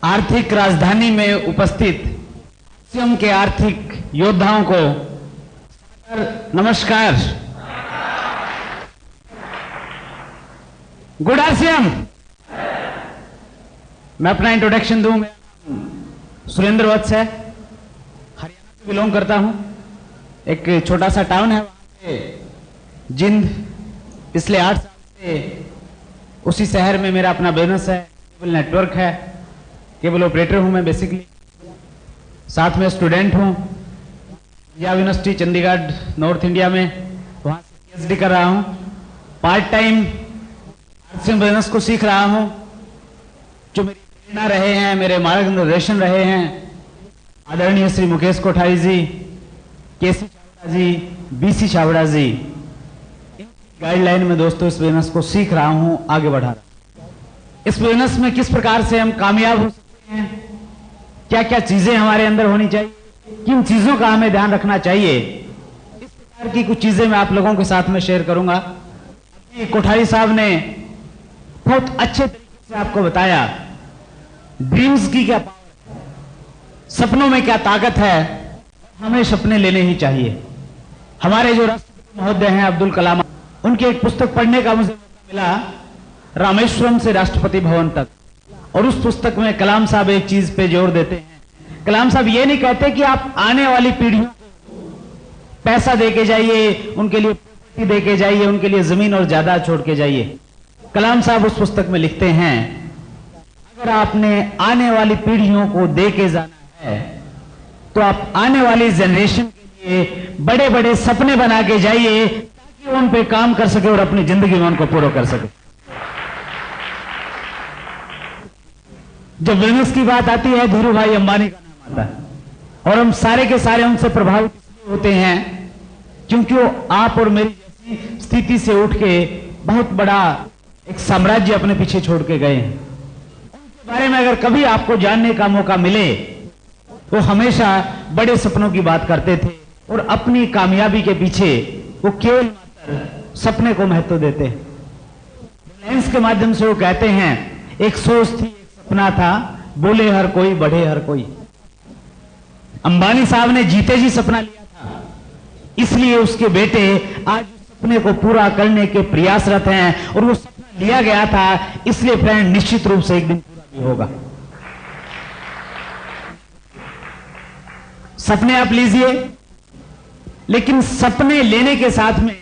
आर्थिक राजधानी में उपस्थित स्वयं के आर्थिक योद्धाओं को नमस्कार। गुड आसियम। मैं अपना इंट्रोडक्शन दूं। सुरेंद्र वत्स है, हरियाणा से बिलोंग करता हूं। एक छोटा सा टाउन है वहां पे जिंद। पिछले 8 साल से उसी शहर में मेरा अपना बिजनेस है, केबल नेटवर्क है, केबल ऑपरेटर हूं मैं बेसिकली। साथ में स्टूडेंट हूं Punjab university Chandigarh north India में, वहां से पीएचडी कर रहा हूं। पार्ट टाइम आरसीएम बिजनेस को सीख रहा हूं। जो मेरी प्रेरणा रहे हैं, मेरे मार्गदर्शन रहे हैं, आदरणीय श्री मुकेश कोठारी जी, केसी चावड़ा जी, बीसी चावड़ा जी, गाइडलाइन में दोस्तों इस बिजनेस को सीख रहा हूं, आगे बढ़ा रहा हूं। इस बिजनेस में किस प्रकार से हम कामयाब हो सकते हैं, क्या क्या चीजें हमारे अंदर होनी चाहिए, किन चीजों का हमें ध्यान रखना चाहिए, इस प्रकार की कुछ चीजें मैं आप लोगों के साथ में शेयर करूंगा। कोठारी साहब ने बहुत अच्छे तरीके से आपको बताया ड्रीम्स की क्या पावर है, सपनों में क्या ताकत है, हमें सपने लेने ही चाहिए। हमारे जो राष्ट्रपति महोदय हैं अब्दुल कलाम, उनकी एक पुस्तक पढ़ने का मुझे मौका मिला, रामेश्वरम से राष्ट्रपति भवन तक। और उस पुस्तक में कलाम साहब एक चीज पे जोर देते हैं। कलाम साहब ये नहीं कहते कि आप आने वाली पीढ़ियों को पैसा देके जाइए, उनके लिए प्रॉपर्टी देके जाइए, उनके लिए जमीन और जायदाद छोड़ के जाइए। कलाम साहब उस पुस्तक में लिखते हैं, अगर आपने आने वाली पीढ़ियों को देके जाना है तो आप आने वाली जनरेशन के लिए बड़े बड़े सपने बना के जाइए, ताकि उन पे काम कर सके और अपनी जिंदगी में उनको पूरा कर सके। जब बिजनेस की बात आती है, धीरू भाई अंबानी का नाम आता है और हम सारे के सारे उनसे प्रभावित इसलिए होते हैं क्योंकि वो आप और मेरी जैसी स्थिति से उठ के बहुत बड़ा एक साम्राज्य अपने पीछे छोड़ के गए हैं। उनके बारे में अगर कभी आपको जानने का मौका मिले तो हमेशा बड़े सपनों की बात करते थे और अपनी कामयाबी के पीछे वो केवल मात्र सपने को महत्व देते हैं। रिलायंस के माध्यम से वो कहते हैं, एक सोच थी, एक सपना था, बोले हर कोई, बढ़े हर कोई। अंबानी साहब ने जीते जी सपना लिया था, इसलिए उसके बेटे आज उस सपने को पूरा करने के प्रयासरत हैं और वो सपना लिया गया था, इसलिए फ्रेंड निश्चित रूप से एक दिन पूरा भी होगा। सपने आप लीजिए, लेकिन सपने लेने के साथ में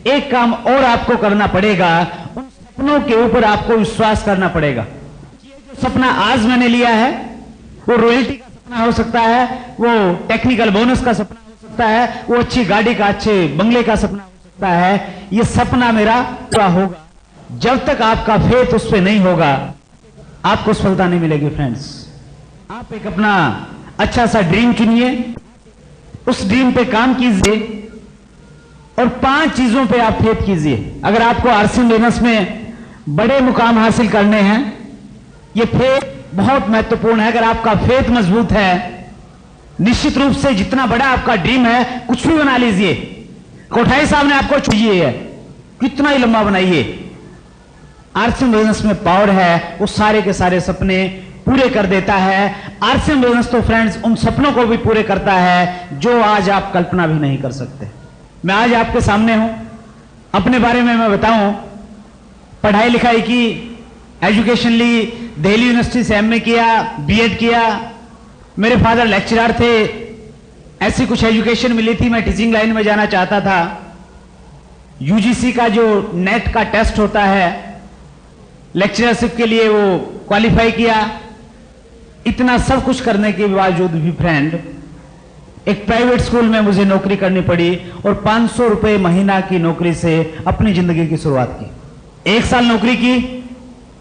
एक काम और आपको करना पड़ेगा, उन सपनों के ऊपर आपको विश्वास करना पड़ेगा। ये जो सपना आज मैंने लिया है, वो रॉयल्टी का सपना हो सकता है, वो टेक्निकल बोनस का सपना हो सकता है, वो अच्छी गाड़ी का, अच्छे बंगले का सपना हो सकता है। ये सपना मेरा पूरा होगा। जब तक आपका फेथ उस पर नहीं होगा, आपको सफलता नहीं मिलेगी। फ्रेंड्स, आप एक अपना अच्छा सा ड्रीम चुनिए, उस ड्रीम पे काम कीजिए और 5 चीजों पे आप फेथ कीजिए। अगर आपको आरसीएम बिजनेस में बड़े मुकाम हासिल करने हैं, ये फेथ बहुत महत्वपूर्ण है। अगर आपका फेथ मजबूत है, निश्चित रूप से जितना बड़ा आपका ड्रीम है, कुछ भी बना लीजिए। कोठारी साहब ने आपको चाहिए है, कितना ही लंबा बनाइए। आरसीएम बिजनेस में पावर है, वो सारे के सारे सपने पूरे कर देता है। आरसीएम बिजनेस तो फ्रेंड्स उन सपनों को भी पूरे करता है जो आज आप कल्पना भी नहीं कर सकते। मैं आज आपके सामने हूं, अपने बारे में मैं बताऊं, पढ़ाई लिखाई की, एजुकेशन ली, दिल्ली यूनिवर्सिटी से एमए किया, बीएड किया। मेरे फादर लेक्चरर थे, ऐसी कुछ एजुकेशन मिली थी, मैं टीचिंग लाइन में जाना चाहता था। यूजीसी का जो नेट का टेस्ट होता है लेक्चरशिप के लिए, वो क्वालिफाई किया। इतना सब कुछ करने के बावजूद भी फ्रेंड एक प्राइवेट स्कूल में मुझे नौकरी करनी पड़ी और 500 रुपए महीना की नौकरी से अपनी जिंदगी की शुरुआत की। 1 साल नौकरी की,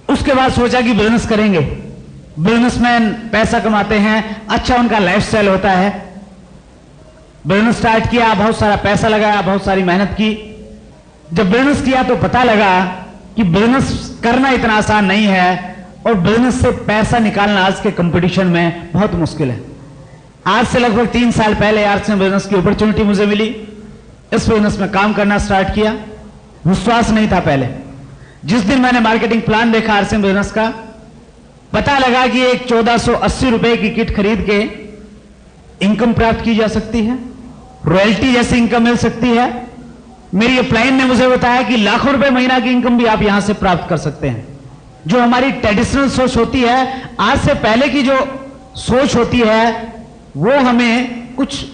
उसके बाद सोचा कि बिजनेस करेंगे। बिजनेसमैन पैसा कमाते हैं, अच्छा उनका लाइफस्टाइल होता है। बिजनेस स्टार्ट किया, बहुत सारा पैसा लगाया, बहुत सारी मेहनत की। जब बिजनेस किया तो पता लगा कि बिजनेस करना इतना आसान नहीं है और बिजनेस से पैसा निकालना आज के कंपटीशन में बहुत मुश्किल है। आज से लगभग 3 साल पहले आरसीएम बिजनेस की अपॉर्चुनिटी मुझे मिली। इस बिजनेस में काम करना स्टार्ट किया। विश्वास नहीं था पहले। जिस दिन मैंने मार्केटिंग प्लान देखा आरसीएम बिजनेस का, पता लगा कि एक 1480 रुपए की किट खरीद के इनकम प्राप्त की जा सकती है, रॉयल्टी जैसी इनकम मिल सकती है। मेरी अपलाइन ने मुझे बताया कि लाखों रुपए महीना की इनकम भी आप यहां से प्राप्त कर सकते हैं। जो हमारी ट्रेडिशनल सोच होती है, आज से पहले की जो सोच होती है, वो हमें कुछ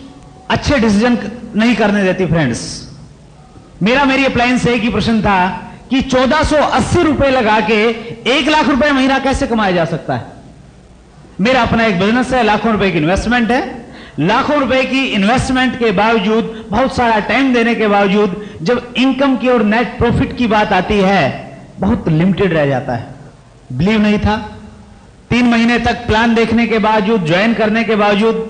अच्छे डिसीजन नहीं करने देती। फ्रेंड्स, मेरी अपलाइन से एक ही प्रश्न था कि 1480 रुपए लगा के 1 लाख रुपए महीना कैसे कमाया जा सकता है। मेरा अपना एक बिजनेस है, लाखों रुपए की इन्वेस्टमेंट है। लाखों रुपए की इन्वेस्टमेंट के बावजूद, बहुत सारा टाइम देने के बावजूद, जब इनकम की और नेट प्रॉफिट की बात आती है, बहुत लिमिटेड रह जाता है। बिलीव नहीं था। 3 महीने तक प्लान देखने के बावजूद, ज्वाइन करने के बावजूद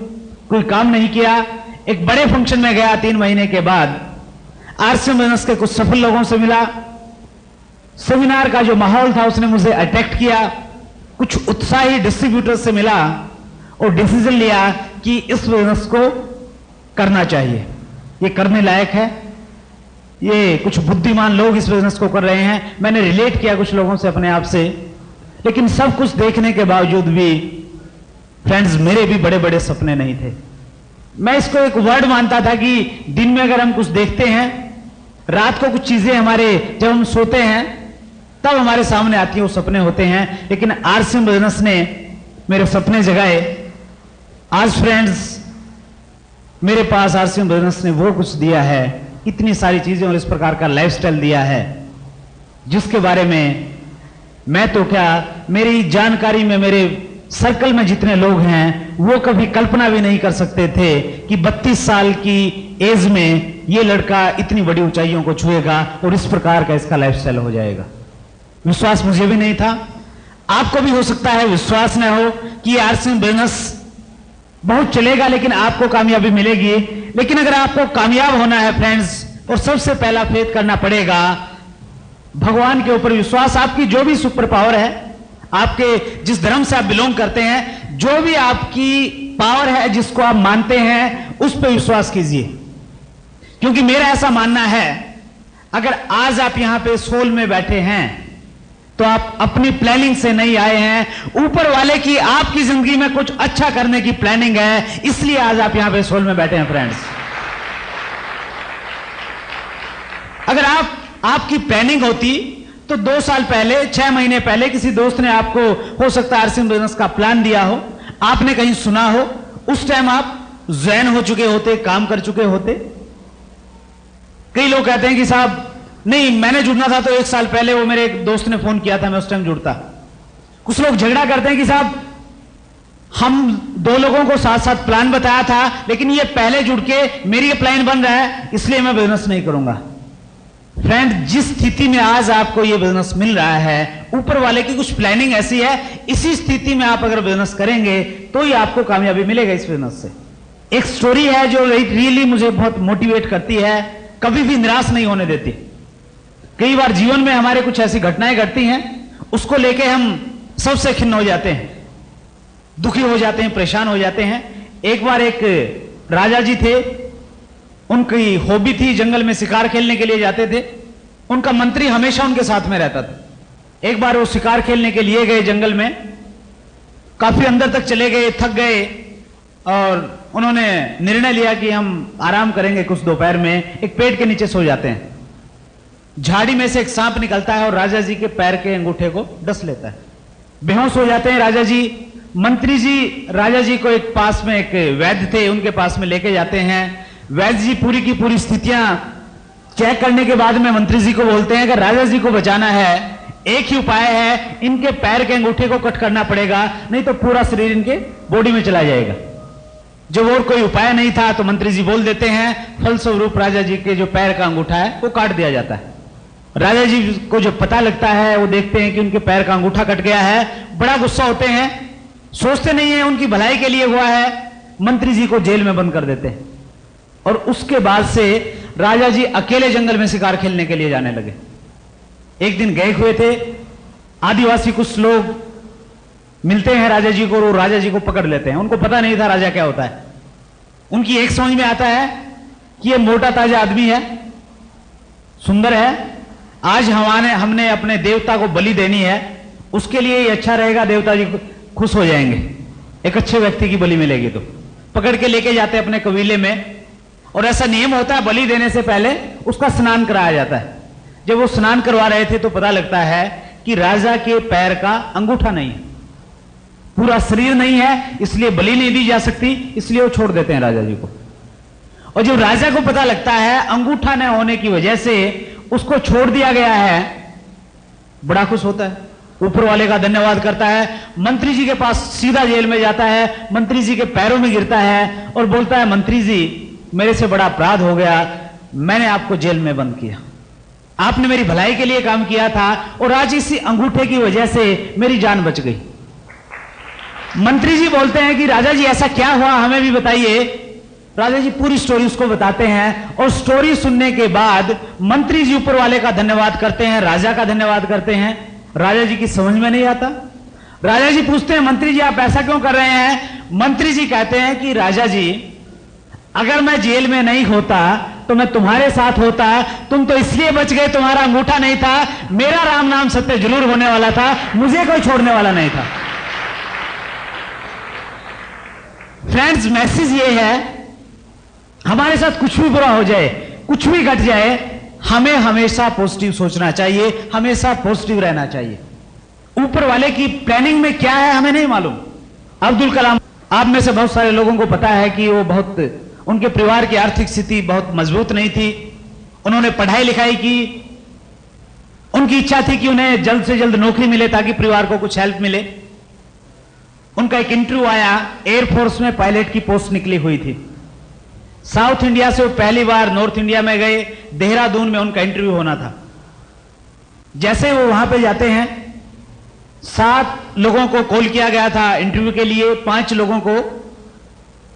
कोई काम नहीं किया। एक बड़े फंक्शन में गया 3 महीने के बाद, आरसीएम बिजनेस के कुछ सफल लोगों से मिला। सेमिनार का जो माहौल था उसने मुझे अट्रैक्ट किया। कुछ उत्साही डिस्ट्रीब्यूटर से मिला और डिसीजन लिया कि इस बिजनेस को करना चाहिए, ये करने लायक है, ये कुछ बुद्धिमान लोग इस बिजनेस को कर रहे हैं। मैंने रिलेट किया कुछ लोगों से अपने आप से, लेकिन सब कुछ देखने के बावजूद भी फ्रेंड्स, मेरे भी बड़े बड़े सपने नहीं थे। मैं इसको एक वर्ड मानता था कि दिन में अगर हम कुछ देखते हैं, रात को कुछ चीजें हमारे, जब हम सोते हैं तब हमारे सामने आती है, वो सपने होते हैं। लेकिन आरसीएम बिजनेस ने मेरे सपने जगाए। आज फ्रेंड्स, मेरे पास आरसीएम बिजनेस ने वो कुछ दिया है, इतनी सारी चीजें और इस प्रकार का लाइफस्टाइल दिया है, जिसके बारे में मैं तो क्या, मेरी जानकारी में, मेरे सर्कल में जितने लोग हैं, वो कभी कल्पना भी नहीं कर सकते थे कि 32 साल की एज में ये लड़का इतनी बड़ी ऊंचाइयों को छुएगा और इस प्रकार का इसका लाइफस्टाइल हो जाएगा। विश्वास मुझे भी नहीं था, आपको भी हो सकता है विश्वास न हो कि आरसीएम बिजनेस बहुत चलेगा, लेकिन आपको कामयाबी मिलेगी। लेकिन अगर आपको कामयाब होना है फ्रेंड्स, और सबसे पहला फेथ करना पड़ेगा भगवान के ऊपर विश्वास। आपकी जो भी सुपर पावर है, आपके जिस धर्म से आप बिलोंग करते हैं, जो भी आपकी पावर है, जिसको आप मानते हैं, उस पर विश्वास कीजिए। क्योंकि मेरा ऐसा मानना है, अगर आज आप यहां पे सोल में बैठे हैं तो आप अपनी प्लानिंग से नहीं आए हैं, ऊपर वाले की आपकी जिंदगी में कुछ अच्छा करने की प्लानिंग है, इसलिए आज आप यहां पे सोल में बैठे हैं। फ्रेंड्स, अगर आपकी प्लानिंग होती तो 2 साल पहले, 6 महीने पहले किसी दोस्त ने आपको, हो सकता है आरसीएम बिजनेस का प्लान दिया हो, आपने कहीं सुना हो, उस टाइम आप ज्वाइन हो चुके होते, काम कर चुके होते। कई लोग कहते हैं कि साहब नहीं, मैंने जुड़ना था तो 1 साल पहले वो मेरे एक दोस्त ने फोन किया था, मैं उस टाइम जुड़ता। कुछ लोग झगड़ा करते हैं कि साहब हम 2 लोगों को साथ साथ प्लान बताया था, लेकिन ये पहले जुड़ के मेरी प्लान बन रहा है, इसलिए मैं बिजनेस नहीं करूंगा। फ्रेंड, जिस स्थिति में आज आपको ये बिजनेस मिल रहा है, ऊपर वाले की कुछ प्लानिंग ऐसी है, इसी स्थिति में आप अगर बिजनेस करेंगे तो ही आपको कामयाबी मिलेगा इस बिजनेस से। एक स्टोरी है जो रियली मुझे बहुत मोटिवेट करती है, कभी भी निराश नहीं होने देती। कई बार जीवन में हमारे कुछ ऐसी घटनाएं घटती हैं, उसको लेके हम सबसे खिन्न हो जाते हैं, दुखी हो जाते हैं, परेशान हो जाते हैं। एक बार एक राजा जी थे, उनकी हॉबी थी, जंगल में शिकार खेलने के लिए जाते थे। उनका मंत्री हमेशा उनके साथ में रहता था। एक बार वो शिकार खेलने के लिए गए जंगल में, काफी अंदर तक चले गए, थक गए, और उन्होंने निर्णय लिया कि हम आराम करेंगे कुछ दोपहर में, एक पेड़ के नीचे सो जाते हैं। झाड़ी में से एक सांप निकलता है और राजा जी के पैर के अंगूठे को डस लेता है। बेहोश हो जाते हैं राजा जी। मंत्री जी राजा जी को एक पास में एक वैद्य थे, उनके पास में लेके जाते हैं। वैद्य जी पूरी की पूरी स्थितियां चेक करने के बाद में मंत्री जी को बोलते हैं कि राजा जी को बचाना है, एक ही उपाय है, इनके पैर के अंगूठे को कट करना पड़ेगा, नहीं तो पूरा शरीर इनके बॉडी में चला जाएगा। जब और कोई उपाय नहीं था तो मंत्री जी बोल देते हैं, फलस्वरूप राजा जी के जो पैर का अंगूठा है वो काट दिया जाता है। राजा जी को जब पता लगता है, वो देखते हैं कि उनके पैर का अंगूठा कट गया है, बड़ा गुस्सा होते हैं, सोचते नहीं है उनकी भलाई के लिए हुआ है, मंत्री जी को जेल में बंद कर देते हैं। और उसके बाद से राजा जी अकेले जंगल में शिकार खेलने के लिए जाने लगे। एक दिन गए हुए थे, आदिवासी कुछ लोग मिलते हैं राजा जी को, और राजा जी को पकड़ लेते हैं। उनको पता नहीं था राजा क्या होता है। उनकी एक समझ में आता है कि ये मोटा ताजा आदमी है, सुंदर है, आज हमने अपने देवता को बलि देनी है, उसके लिए ये अच्छा रहेगा, देवता जी खुश हो जाएंगे, एक अच्छे व्यक्ति की बलि मिलेगी। तो पकड़ के लेके जाते अपने कबीले में, और ऐसा नियम होता है बलि देने से पहले उसका स्नान कराया जाता है। जब वो स्नान करवा रहे थे तो पता लगता है कि राजा के पैर का अंगूठा नहीं है, पूरा शरीर नहीं है, इसलिए बलि नहीं दी जा सकती, इसलिए वो छोड़ देते हैं राजा जी को। और जब राजा को पता लगता है अंगूठा न होने की वजह से उसको छोड़ दिया गया है, बड़ा खुश होता है, ऊपर वाले का धन्यवाद करता है, मंत्री जी के पास सीधा जेल में जाता है, मंत्री जी के पैरों में गिरता है और बोलता है, मंत्री जी मेरे से बड़ा अपराध हो गया, मैंने आपको जेल में बंद किया, आपने मेरी भलाई के लिए काम किया था और आज इसी अंगूठे की वजह से मेरी जान बच गई। मंत्री जी बोलते हैं कि राजा जी ऐसा क्या हुआ, हमें भी बताइए। राजा जी पूरी स्टोरी उसको बताते हैं, और स्टोरी सुनने के बाद मंत्री जी ऊपर वाले का धन्यवाद करते हैं, राजा का धन्यवाद करते हैं। राजा जी की समझ में नहीं आता। राजा जी पूछते हैं, मंत्री जी आप ऐसा क्यों कर रहे हैं? मंत्री जी कहते हैं कि राजा जी अगर मैं जेल में नहीं होता तो मैं तुम्हारे साथ होता, तुम तो इसलिए बच गए, तुम्हारा अंगूठा नहीं था, मेरा राम नाम सत्य जरूर होने वाला था, मुझे कोई छोड़ने वाला नहीं था। फ्रेंड्स, मैसेज ये है, हमारे साथ कुछ भी बुरा हो जाए, कुछ भी घट जाए, हमें हमेशा पॉजिटिव सोचना चाहिए, हमेशा पॉजिटिव रहना चाहिए। ऊपर वाले की प्लानिंग में क्या है हमें नहीं मालूम। अब्दुल कलाम, आप में से बहुत सारे लोगों को पता है कि वो बहुत, उनके परिवार की आर्थिक स्थिति बहुत मजबूत नहीं थी, उन्होंने पढ़ाई लिखाई की, उनकी इच्छा थी कि उन्हें जल्द से जल्द नौकरी मिले ताकि परिवार को कुछ हेल्प मिले। उनका एक इंटरव्यू आया, एयरफोर्स में पायलट की पोस्ट निकली हुई थी। साउथ इंडिया से वो पहली बार नॉर्थ इंडिया में गए, देहरादून में उनका इंटरव्यू होना था। जैसे वो वहां पे जाते हैं, 7 लोगों को कॉल किया गया था इंटरव्यू के लिए, 5 लोगों को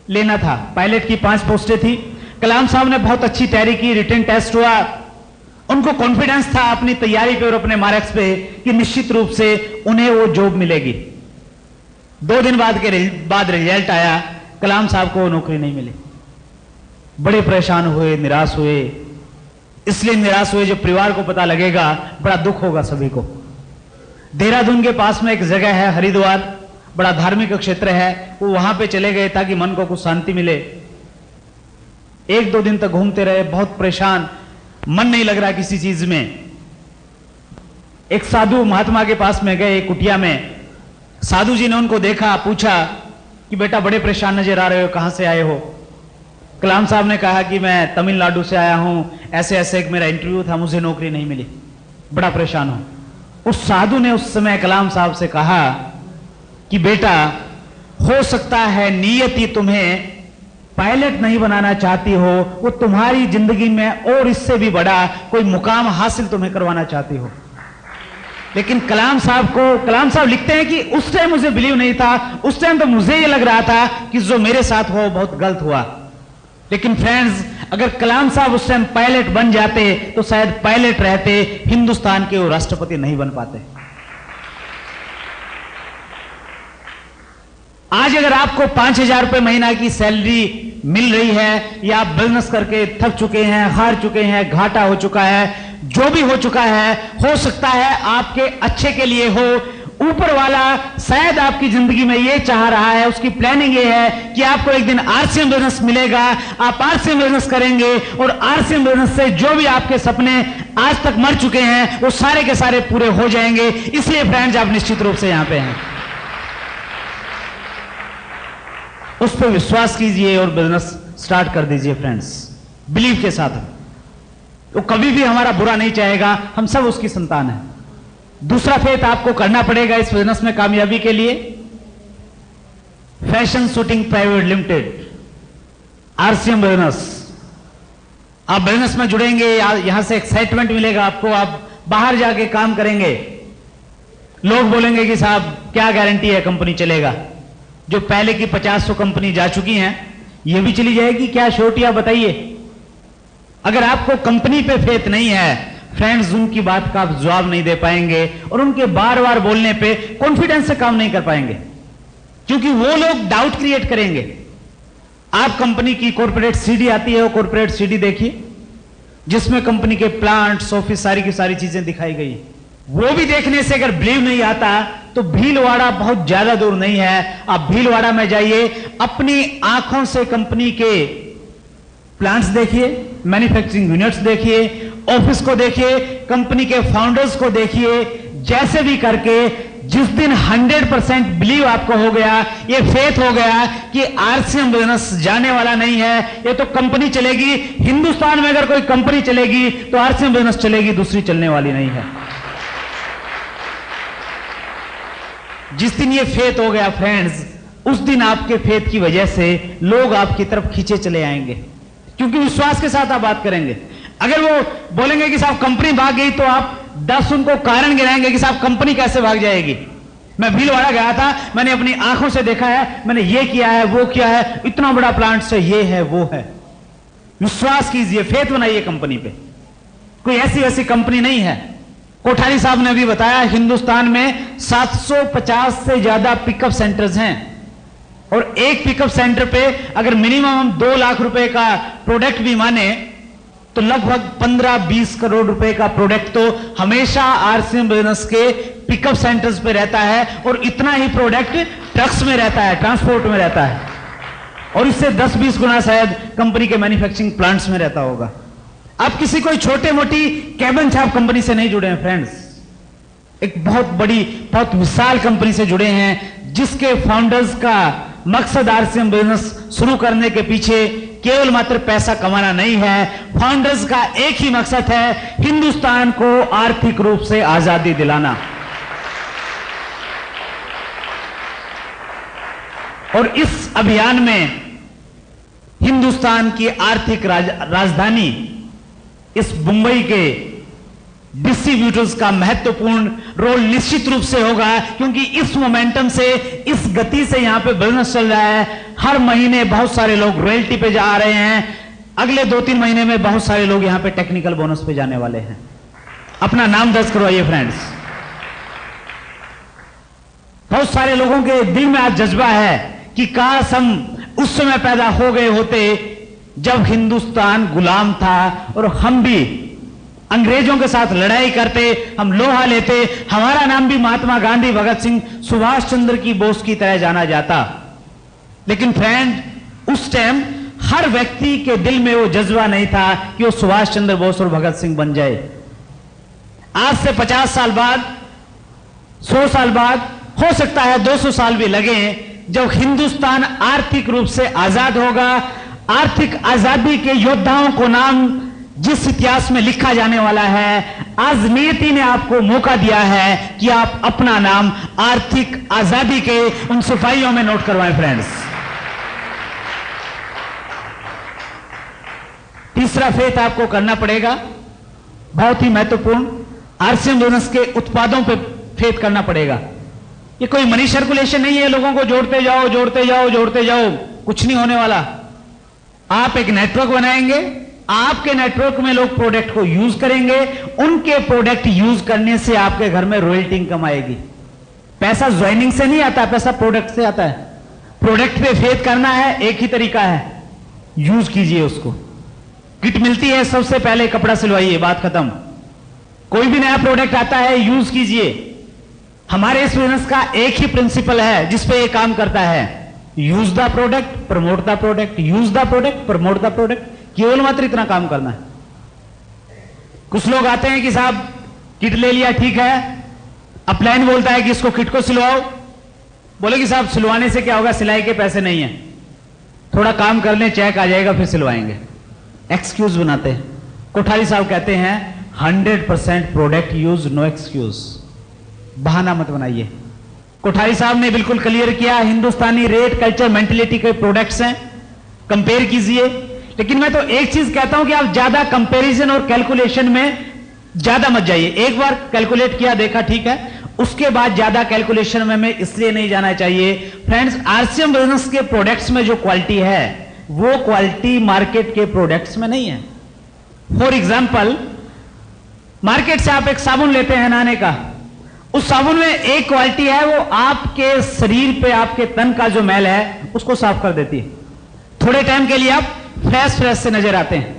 लेना था। पायलट की 5 पोस्टें थी। कलाम साहब ने बहुत अच्छी तैयारी की, रिटन टेस्ट हुआ, उनको कॉन्फिडेंस था अपनी तैयारी पे और अपने मार्क्स पे कि निश्चित रूप से उन्हें वो जॉब मिलेगी। 2 दिन बाद रिजल्ट आया, कलाम साहब को नौकरी नहीं मिली। बड़े परेशान हुए, निराश हुए। इसलिए निराश हुए जब परिवार को पता लगेगा बड़ा दुख होगा सभी को। देहरादून के पास में एक जगह है हरिद्वार, बड़ा धार्मिक क्षेत्र है, वो वहां पे चले गए ताकि मन को कुछ शांति मिले। 1-2 दिन तक घूमते रहे, बहुत परेशान, मन नहीं लग रहा किसी चीज में। एक साधु महात्मा के पास में गए, कुटिया में। साधु जी ने उनको देखा, पूछा कि बेटा बड़े परेशान नजर आ रहे हो, कहां से आए हो? कलाम साहब ने कहा कि मैं तमिलनाडु से आया हूं, ऐसे ऐसे एक मेरा इंटरव्यू था, मुझे नौकरी नहीं मिली, बड़ा परेशान हूं। उस साधु ने उस समय कलाम साहब से कहा कि बेटा हो सकता है नियति तुम्हें पायलट नहीं बनाना चाहती हो, वो तुम्हारी जिंदगी में और इससे भी बड़ा कोई मुकाम हासिल तुम्हें करवाना चाहती हो। लेकिन कलाम साहब लिखते हैं कि उस टाइम मुझे बिलीव नहीं था, उस टाइम तो मुझे ये लग रहा था कि जो मेरे साथ हुआ बहुत गलत हुआ। लेकिन फ्रेंड्स, अगर कलाम साहब उस टाइम पायलट बन जाते तो शायद पायलट रहते, हिंदुस्तान के वो राष्ट्रपति नहीं बन पाते। आज अगर आपको 5,000 रुपए महीना की सैलरी मिल रही है, या आप बिजनेस करके थक चुके हैं, हार चुके हैं, घाटा हो चुका है, जो भी हो चुका है, हो सकता है आपके अच्छे के लिए हो। ऊपर वाला शायद आपकी जिंदगी में ये चाह रहा है, उसकी प्लानिंग ये है कि आपको एक दिन आरसीएम बिजनेस मिलेगा, आप आरसीएम बिजनेस करेंगे और आरसीएम बिजनेस से जो भी आपके सपने आज तक मर चुके हैं वो सारे के सारे पूरे हो जाएंगे। इसलिए फ्रेंड्स, आप निश्चित रूप से यहां पे हैं, उस पर विश्वास कीजिए और बिजनेस स्टार्ट कर दीजिए फ्रेंड्स, बिलीव के साथ। वो कभी भी हमारा बुरा नहीं चाहेगा, हम सब उसकी संतान है। दूसरा फेथ आपको करना पड़ेगा इस बिजनेस में कामयाबी के लिए, fashion shooting private limited, RCM business. आप बिजनेस में जुड़ेंगे, यहां से एक्साइटमेंट मिलेगा आपको, आप बाहर जाके काम करेंगे, लोग बोलेंगे कि साहब क्या गारंटी है कंपनी चलेगा। जो पहले की 50-100 कंपनी जा चुकी हैं, ये भी चली जाएगी, क्या श्योरिटी आप बताइए। अगर आपको कंपनी पे फेथ नहीं है फ्रेंड्स, उनकी बात का आप जवाब नहीं दे पाएंगे और उनके बार बार बोलने पे कॉन्फिडेंस से काम नहीं कर पाएंगे, क्योंकि वो लोग डाउट क्रिएट करेंगे। आप कंपनी की कॉर्पोरेट सीडी आती है, वो कॉर्पोरेट सीडी देखिए जिसमें कंपनी के प्लांट्स, ऑफिस, सारी की सारी चीजें दिखाई गई। वो भी देखने से अगर बिलीव नहीं आता तो भीलवाड़ा बहुत ज्यादा दूर नहीं है। आप भीलवाड़ा में जाइए, अपनी आंखों से कंपनी के प्लांट्स देखिए, मैन्युफैक्चरिंग यूनिट्स देखिए, ऑफिस को देखिए, कंपनी के फाउंडर्स को देखिए। जैसे भी करके जिस दिन 100% बिलीव आपको हो गया, ये फेथ हो गया कि आरसीएम बिजनेस जाने वाला नहीं है, ये तो कंपनी चलेगी। हिंदुस्तान में अगर कोई कंपनी चलेगी तो आरसीएम बिजनेस चलेगी, दूसरी चलने वाली नहीं है। जिस दिन ये फेथ हो गया फ्रेंड्स, उस दिन आपके फेथ की वजह से लोग आपकी तरफ खींचे चले आएंगे, क्योंकि विश्वास के साथ आप बात करेंगे। अगर वो बोलेंगे कि साहब कंपनी भाग गई, तो आप 10 उनको कारण गिनाएंगे कि साहब कंपनी कैसे भाग जाएगी। मैं भीलवाड़ा गया था, मैंने अपनी आंखों से देखा है, मैंने ये किया है, वो किया है, इतना बड़ा प्लांट से ये है वो है। विश्वास कीजिए, फेथ बनाइए कंपनी पे। कोई ऐसी वैसी कंपनी नहीं है। कोठारी साहब ने भी बताया, हिंदुस्तान में 750 से ज्यादा पिकअप सेंटर्स हैं, और एक पिकअप सेंटर पे अगर मिनिमम हम 2 लाख रुपए का प्रोडक्ट भी माने तो लगभग 15-20 करोड़ रुपए का प्रोडक्ट तो हमेशा आरसीएम बिजनेस के पिकअप सेंटर्स पे रहता है, और इतना ही प्रोडक्ट ट्रक्स में रहता है, ट्रांसपोर्ट में रहता है, और इससे 10-20 गुना शायद कंपनी के मैन्युफैक्चरिंग प्लांट्स में रहता होगा। आप किसी कोई छोटे मोटी कैबन छाप कंपनी से नहीं जुड़े हैं फ्रेंड्स, एक बहुत बड़ी, बहुत विशाल कंपनी से जुड़े हैं, जिसके फाउंडर्स का मकसद आरसीएम बिजनेस शुरू करने के पीछे केवल मात्र पैसा कमाना नहीं है। फाउंडर्स का एक ही मकसद है, हिंदुस्तान को आर्थिक रूप से आजादी दिलाना। और इस अभियान में हिंदुस्तान की आर्थिक राजधानी इस मुंबई के डिस्ट्रीब्यूटर्स का महत्वपूर्ण रोल निश्चित रूप से होगा, क्योंकि इस मोमेंटम से, इस गति से यहां पे बिजनेस चल रहा है। हर महीने बहुत सारे लोग रॉयल्टी पे जा रहे हैं, अगले 2-3 महीने में बहुत सारे लोग यहां पे टेक्निकल बोनस पे जाने वाले हैं। अपना नाम दर्ज करवाइए फ्रेंड्स। बहुत सारे लोगों के दिल में आज जज्बा है कि काश हम उस समय पैदा हो गए होते जब हिंदुस्तान गुलाम था, और हम भी अंग्रेजों के साथ लड़ाई करते, हम लोहा लेते, हमारा नाम भी महात्मा गांधी, भगत सिंह, सुभाष चंद्र की बोस की तरह जाना जाता। लेकिन फ्रेंड, उस टाइम हर व्यक्ति के दिल में वो जज्बा नहीं था कि वो सुभाष चंद्र बोस और भगत सिंह बन जाए। आज से 50 साल बाद, 100 साल बाद, हो सकता है 200 साल भी लगे, जब हिंदुस्तान आर्थिक रूप से आजाद होगा, आर्थिक आजादी के योद्धाओं को नाम जिस इतिहास में लिखा जाने वाला है, आज नियति ने आपको मौका दिया है कि आप अपना नाम आर्थिक आजादी के उन सिपाहियों में नोट करवाएं फ्रेंड्स। तीसरा फेथ आपको करना पड़ेगा, बहुत ही महत्वपूर्ण, आरसीएम बिजनेस के उत्पादों पे फेथ करना पड़ेगा। ये कोई मनी सर्कुलेशन नहीं है, लोगों को जोड़ते जाओ जोड़ते जाओ जोड़ते जाओ, कुछ नहीं होने वाला। आप एक नेटवर्क बनाएंगे, आपके नेटवर्क में लोग प्रोडक्ट को यूज करेंगे, उनके प्रोडक्ट यूज करने से आपके घर में रॉयल्टी इनकम आएगी। पैसा ज्वाइनिंग से नहीं आता, पैसा प्रोडक्ट से आता है। प्रोडक्ट पे फेथ करना है, एक ही तरीका है, यूज कीजिए उसको। किट मिलती है, सबसे पहले कपड़ा सिलवाइए, बात खत्म। कोई भी नया प्रोडक्ट आता है, यूज कीजिए। हमारे इस बिजनेस का एक ही प्रिंसिपल है जिसपे ये काम करता है, use the product, promote the product, use the product, promote the product, केवल मात्र इतना काम करना है। कुछ लोग आते हैं कि साहब किट ले लिया, ठीक है, अपलाइन बोलता है कि इसको किट को सिलवाओ, बोले कि साहब सिलवाने से क्या होगा, सिलाई के पैसे नहीं है, थोड़ा काम कर लें, चेक आ जाएगा फिर सिलवाएंगे। एक्सक्यूज बनाते हैं। कोठारी साहब कहते हैं 100% प्रोडक्ट यूज, नो एक्सक्यूज, बहाना मत बनाइए। कोठारी साहब ने बिल्कुल क्लियर किया, हिंदुस्तानी रेट कल्चर मेंटेलिटी के प्रोडक्ट्स हैं, कंपेयर कीजिए। लेकिन मैं तो एक चीज कहता हूं कि आप ज्यादा कंपैरिजन और कैलकुलेशन में ज्यादा मत जाइए। एक बार कैलकुलेट किया, देखा, ठीक है, उसके बाद ज्यादा कैलकुलेशन में इसलिए नहीं जाना चाहिए। फ्रेंड्स, आरसीएम बिजनेस के प्रोडक्ट्स में जो क्वालिटी है वो क्वालिटी मार्केट के प्रोडक्ट्स में नहीं है। फॉर एग्जाम्पल, मार्केट से आप एक साबुन लेते हैं नहाने का, उस साबुन में एक क्वालिटी है, वो आपके शरीर पे, आपके तन का जो मैल है उसको साफ कर देती है। थोड़े टाइम के लिए आप फ्रेश से नजर आते हैं,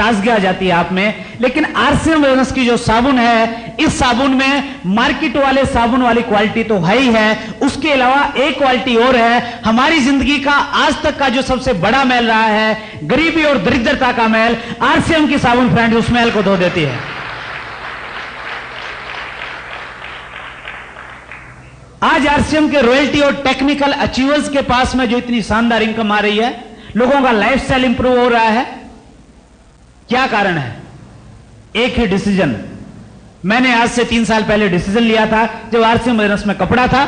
ताजगी आ जाती है आप में। लेकिन आरसीएम वेलनेस की जो साबुन है, इस साबुन में मार्केट वाले साबुन वाली क्वालिटी तो है ही है, उसके अलावा एक क्वालिटी और है। हमारी जिंदगी का आज तक का जो सबसे बड़ा मैल रहा है, गरीबी और दरिद्रता का मैल, आरसीएम की साबुन फ्रेंड उस मैल को धो देती है। आज आरसीएम के रॉयल्टी और टेक्निकल अचीवर्स के पास में जो इतनी शानदार इनकम आ रही है, लोगों का लाइफस्टाइल इंप्रूव हो रहा है, क्या कारण है? एक ही डिसीजन। मैंने आज से 3 साल पहले डिसीजन लिया था, जब आरसीएम बिजनेस में कपड़ा था,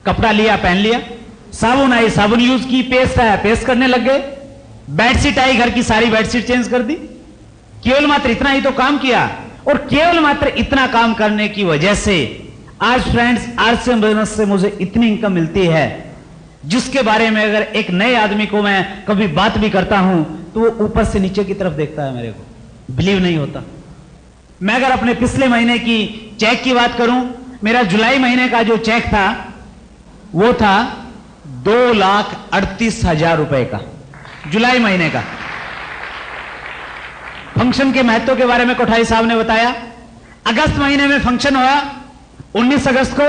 कपड़ा लिया, पहन लिया, साबुन आई, साबुन यूज की, पेस्ट आया, पेस्ट करने लग गए, बेडशीट आई, घर की सारी बेडशीट चेंज कर दी। केवल मात्र इतना ही तो काम किया, और केवल मात्र इतना काम करने की वजह से आज फ्रेंड्स आरसीएम बिजनेस से मुझे इतनी इनकम मिलती है, जिसके बारे में अगर एक नए आदमी को मैं कभी बात भी करता हूं तो वो ऊपर से नीचे की तरफ देखता है, मेरे को बिलीव नहीं होता। मैं अगर अपने पिछले महीने की चेक की बात करूं, मेरा जुलाई महीने का जो चेक था वो था 2,38,000 रुपए का, जुलाई महीने का। फंक्शन के महत्व के बारे में कोठारी साहब ने बताया। अगस्त महीने में फंक्शन हुआ, 19 अगस्त को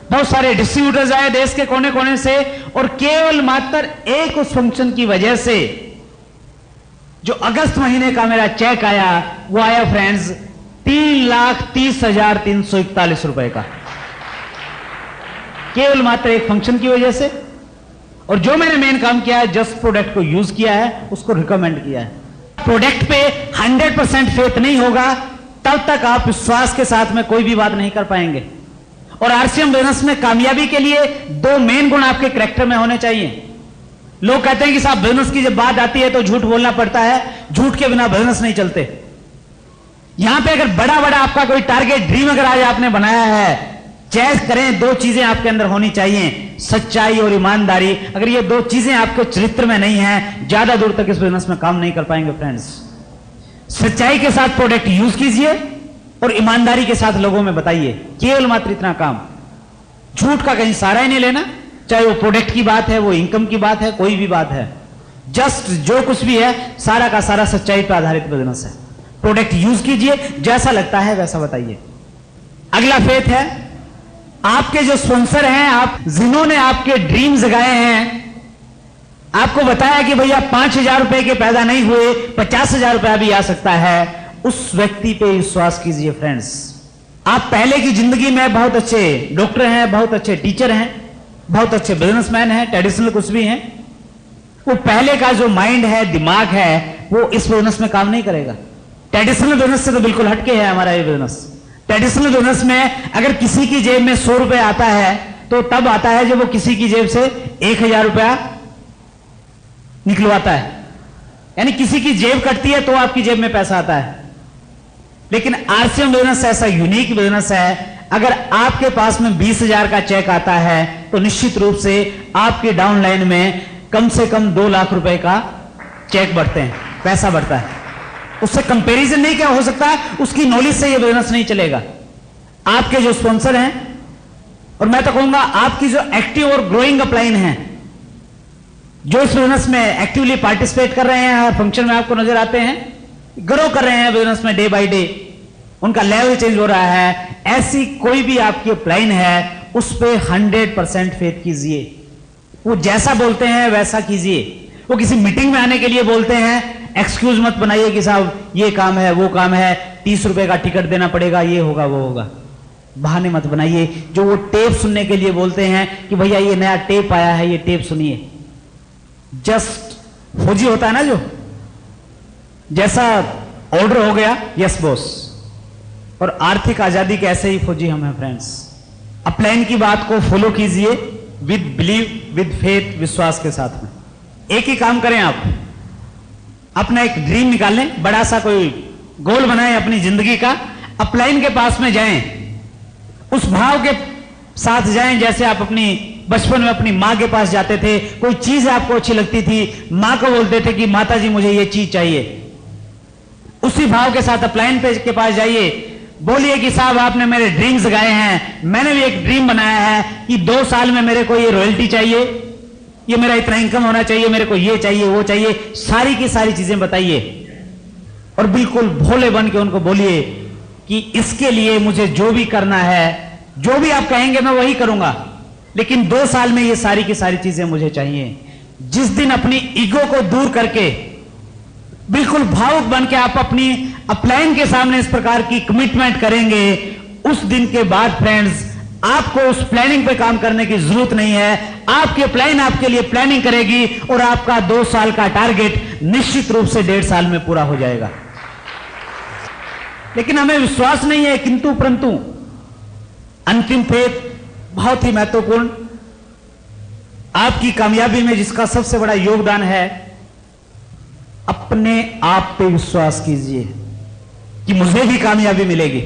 बहुत सारे डिस्ट्रीब्यूटर्स आए देश के कोने कोने से, और केवल मात्र एक उस फंक्शन की वजह से जो अगस्त महीने का मेरा चेक आया, वो आया फ्रेंड्स 3,30,341 रुपए का, केवल मात्र एक फंक्शन की वजह से। और जो मैंने मेन काम किया है, जस्ट प्रोडक्ट को यूज किया है, उसको रिकमेंड किया है। प्रोडक्ट पे 100% फेथ नहीं होगा, तब तक आप विश्वास के साथ में कोई भी बात नहीं कर पाएंगे। और आरसीएम बिजनेस में कामयाबी के लिए 2 मेन गुण आपके कैरेक्टर में होने चाहिए। लोग कहते हैं कि साहब बिजनेस की जब बात आती है तो झूठ बोलना पड़ता है, झूठ के बिना बिजनेस नहीं चलते। यहां पे अगर बड़ा बड़ा आपका कोई टारगेट, ड्रीम अगर आज आपने बनाया है, चेस करें, 2 चीजें आपके अंदर होनी चाहिए, सच्चाई और ईमानदारी। अगर ये 2 चीजें आपके चरित्र में नहीं है, ज्यादा दूर तक इस बिजनेस में काम नहीं कर पाएंगे फ्रेंड्स। सच्चाई के साथ प्रोडक्ट यूज कीजिए और ईमानदारी के साथ लोगों में बताइए, केवल मात्र इतना काम। झूठ का कहीं सहारा ही नहीं लेना, चाहे वो प्रोडक्ट की बात है, वो इनकम की बात है, कोई भी बात है। जस्ट जो कुछ भी है सारा का सारा सच्चाई पर आधारित बिजनेस है। प्रोडक्ट यूज कीजिए, जैसा लगता है वैसा बताइए। अगला फेथ है, आपके जो स्पॉन्सर हैं, आप जिन्होंने आपके ड्रीम जगाए हैं, आपको बताया कि भैया 5,000 रुपए के पैदा नहीं हुए, 50,000 रुपया भी आ सकता है, उस व्यक्ति पे विश्वास कीजिए फ्रेंड्स। आप पहले की जिंदगी में बहुत अच्छे डॉक्टर हैं, बहुत अच्छे टीचर हैं, बहुत अच्छे बिजनेसमैन हैं, ट्रेडिशनल कुछ भी हैं, वो पहले का जो माइंड है, दिमाग है, वो इस बिजनेस में काम नहीं करेगा। ट्रेडिशनल बिजनेस से तो बिल्कुल हटके है हमारा ये बिजनेस। ट्रेडिशनल बिजनेस में अगर किसी की जेब में 100 रुपए आता है तो तब आता है जब वो किसी की जेब से 1,000 रुपया निकलवाता है, यानी किसी की जेब कटती है तो आपकी जेब में पैसा आता है। लेकिन आरसीएम बिजनेस ऐसा यूनिक बिजनेस है, अगर आपके पास में 20,000 का चेक आता है तो निश्चित रूप से आपके डाउन लाइन में कम से कम 2 लाख रुपए का चेक बढ़ते हैं, पैसा बढ़ता है। उससे कंपैरिजन नहीं क्या हो सकता, उसकी नॉलेज से यह बिजनेस नहीं चलेगा। आपके जो स्पॉन्सर हैं, और मैं तो कहूंगा आपकी जो एक्टिव और ग्रोइंग अपलाइन है, जो इस बिजनेस में एक्टिवली पार्टिसिपेट कर रहे हैं, हर फंक्शन में आपको नजर आते हैं, ग्रो कर रहे हैं बिजनेस में डे बाय डे, उनका लेवल चेंज हो रहा है, ऐसी कोई भी आपकी अपलाइन है, उस पे 100% फेथ कीजिए। वो जैसा बोलते हैं वैसा कीजिए। वो किसी मीटिंग में आने के लिए बोलते हैं, एक्सक्यूज मत बनाइए कि साहब ये काम है, वो काम है, 30 रुपए का टिकट देना पड़ेगा, ये होगा वो होगा, बहाने मत बनाइए। जो वो टेप सुनने के लिए बोलते हैं कि भैया ये नया टेप आया है, ये टेप सुनिए, जस्ट फौजी होता है ना, जो जैसा ऑर्डर हो गया, यस बॉस। और आर्थिक आजादी के ऐसे ही फौजी हम हैं फ्रेंड्स। अपलाइन की बात को फॉलो कीजिए विद बिलीव, विद फेथ, विश्वास के साथ में। एक ही काम करें, आप अपना एक ड्रीम निकाल लें, बड़ा सा कोई गोल बनाएं अपनी जिंदगी का, अपलाइन के पास में जाएं, उस भाव के साथ जाएं जैसे आप अपनी बचपन में अपनी मां के पास जाते थे, कोई चीज आपको अच्छी लगती थी, मां को बोलते थे कि माता जी मुझे ये चीज चाहिए, उसी भाव के साथ अपलाइन पे के पास जाइए, बोलिए कि साहब आपने मेरे ड्रीम्स जगाए हैं, मैंने भी एक ड्रीम बनाया है कि 2 साल में मेरे को ये रॉयल्टी चाहिए, ये मेरा इतना इनकम होना चाहिए, मेरे को ये चाहिए, वो चाहिए, सारी की सारी चीजें बताइए। और बिल्कुल भोले बन के उनको बोलिए कि इसके लिए मुझे जो भी करना है, जो भी आप कहेंगे मैं वही करूंगा, लेकिन 2 साल में ये सारी की सारी चीजें मुझे चाहिए। जिस दिन अपनी ईगो को दूर करके बिल्कुल भावुक बन के आप अपनी अपलाइन के सामने इस प्रकार की कमिटमेंट करेंगे, उस दिन के बाद फ्रेंड्स आपको उस प्लानिंग पे काम करने की जरूरत नहीं है। आपकी अपलाइन आपके लिए प्लानिंग करेगी और आपका 2 साल का टारगेट निश्चित रूप से 1.5 साल में पूरा हो जाएगा। लेकिन हमें विश्वास नहीं है, किंतु परंतु अंतिम फेत बहुत ही महत्वपूर्ण, आपकी कामयाबी में जिसका सबसे बड़ा योगदान है, अपने आप पे विश्वास कीजिए कि मुझे भी कामयाबी मिलेगी,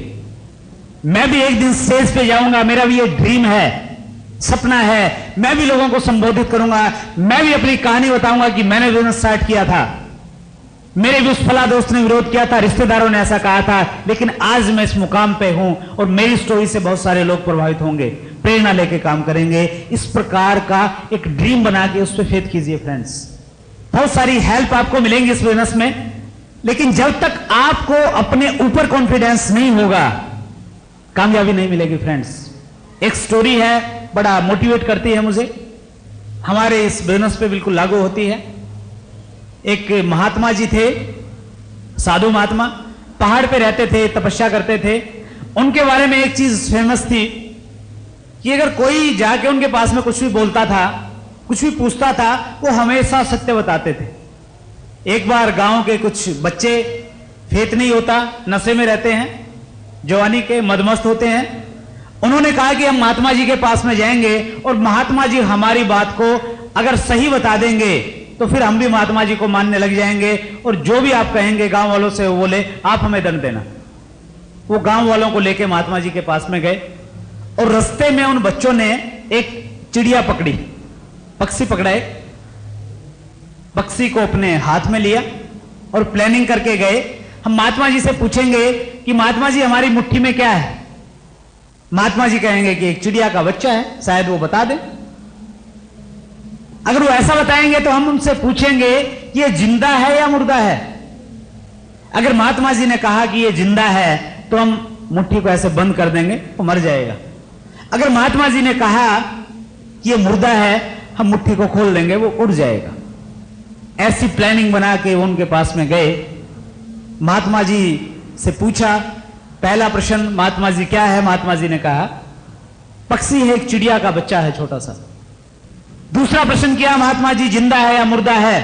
मैं भी एक दिन स्टेज पे जाऊंगा, मेरा भी एक ड्रीम है, सपना है, मैं भी लोगों को संबोधित करूंगा, मैं भी अपनी कहानी बताऊंगा कि मैंने बिजनेस स्टार्ट किया था, मेरे भी उस फला दोस्त ने विरोध किया था, रिश्तेदारों ने ऐसा कहा था, लेकिन आज मैं इस मुकाम पे हूं और मेरी स्टोरी से बहुत सारे लोग प्रभावित होंगे, प्रेरणा लेके काम करेंगे। इस प्रकार का एक ड्रीम बना के उस पर फेथ कीजिए फ्रेंड्स। बहुत सारी हेल्प आपको मिलेंगी इस बिजनेस में, लेकिन जब तक आपको अपने ऊपर कॉन्फिडेंस नहीं होगा, कामयाबी नहीं मिलेगी फ्रेंड्स। एक स्टोरी है, बड़ा मोटिवेट करती है मुझे, हमारे इस बिजनेस पे बिल्कुल लागू होती है। एक महात्मा जी थे, साधु महात्मा, पहाड़ पे रहते थे, तपस्या करते थे। उनके बारे में एक चीज फेमस थी कि अगर कोई जाके उनके पास में कुछ भी बोलता था, कुछ भी पूछता था, वो हमेशा सत्य बताते थे। एक बार गांव के कुछ बच्चे, फेत नहीं होता, नशे में रहते हैं, जवानी के मदमस्त होते हैं, उन्होंने कहा कि हम महात्मा जी के पास में जाएंगे और महात्मा जी हमारी बात को अगर सही बता देंगे तो फिर हम भी महात्मा जी को मानने लग जाएंगे और जो भी आप कहेंगे गांव वालों से वो बोले आप हमें दंड देना। वो गांव वालों को लेके महात्मा जी के पास में गए और रास्ते में उन बच्चों ने एक चिड़िया पकड़ी, पक्षी पकड़ा, एक पक्षी को अपने हाथ में लिया और प्लानिंग करके गए, हम महात्मा जी से पूछेंगे कि महात्मा जी हमारी मुट्ठी में क्या है। महात्मा जी कहेंगे कि एक चिड़िया का बच्चा है, शायद वो बता दे। अगर वो ऐसा बताएंगे तो हम उनसे पूछेंगे कि ये जिंदा है या मुर्दा है। अगर महात्मा जी ने कहा कि ये जिंदा है तो हम मुट्ठी को ऐसे बंद कर देंगे, वो मर जाएगा। अगर महात्मा जी ने कहा कि ये मुर्दा है, हम मुट्ठी को खोल देंगे, वो उड़ जाएगा। ऐसी प्लानिंग बना के वो उनके पास में गए, महात्मा जी से पूछा, पहला प्रश्न महात्मा जी क्या है? महात्मा जी ने कहा पक्षी है, एक चिड़िया का बच्चा है छोटा सा। दूसरा प्रश्न किया महात्मा जी, जिंदा है या मुर्दा है?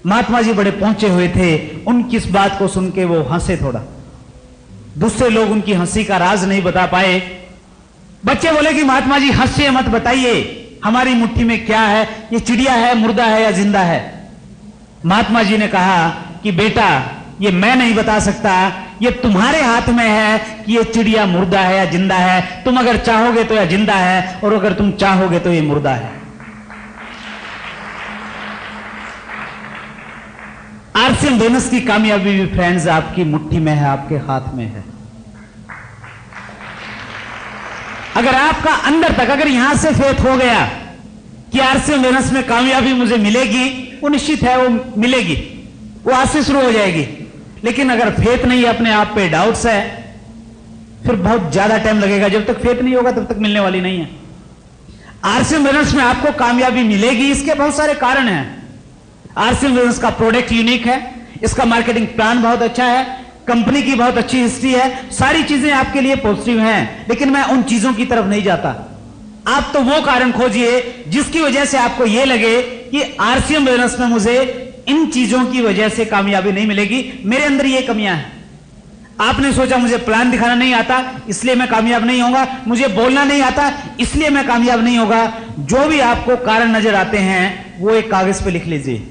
महात्मा जी बड़े पहुंचे हुए थे, उनकी इस बात को सुन के वो हंसे थोड़ा। दूसरे लोग उनकी हंसी का राज नहीं बता पाए। बच्चे बोले कि महात्मा जी हंसिए मत, बताइए हमारी मुट्ठी में क्या है, ये चिड़िया है, मुर्दा है या जिंदा है? महात्मा जी ने कहा कि बेटा ये मैं नहीं बता सकता, ये तुम्हारे हाथ में है कि ये चिड़िया मुर्दा है या जिंदा है। तुम अगर चाहोगे तो यह जिंदा है और अगर तुम चाहोगे तो ये मुर्दा है। आरसीएम बिजनेस की कामयाबी भी फ्रेंड्स आपकी मुट्ठी में है, आपके हाथ में है। अगर आपका अंदर तक अगर यहां से फेथ हो गया कि आरसीएम बिजनेस में कामयाबी मुझे मिलेगी, वो निश्चित है, वो मिलेगी, वो आज से शुरू हो जाएगी। लेकिन अगर फेथ नहीं है, अपने आप पे डाउट्स है, फिर बहुत ज्यादा टाइम लगेगा। जब तक फेथ नहीं होगा तब तक मिलने वाली नहीं है। आरसीएम बिजनेस में आपको कामयाबी मिलेगी, इसके बहुत सारे कारण हैं। आरसीएम बिजनेस का प्रोडक्ट यूनिक है, इसका मार्केटिंग प्लान बहुत अच्छा है, कंपनी की बहुत अच्छी हिस्ट्री है, सारी चीजें आपके लिए पॉजिटिव हैं। लेकिन मैं उन चीजों की तरफ नहीं जाता। आप तो वो कारण खोजिए जिसकी वजह से आपको यह लगे कि आरसीएम बिजनेस में मुझे इन चीजों की वजह से कामयाबी नहीं मिलेगी, मेरे अंदर ये कमियां हैं। आपने सोचा मुझे प्लान दिखाना नहीं आता इसलिए मैं कामयाब नहीं होगा, मुझे बोलना नहीं आता इसलिए मैं कामयाब नहीं होगा। जो भी आपको कारण नजर आते हैं वो एक कागज पे लिख लीजिए।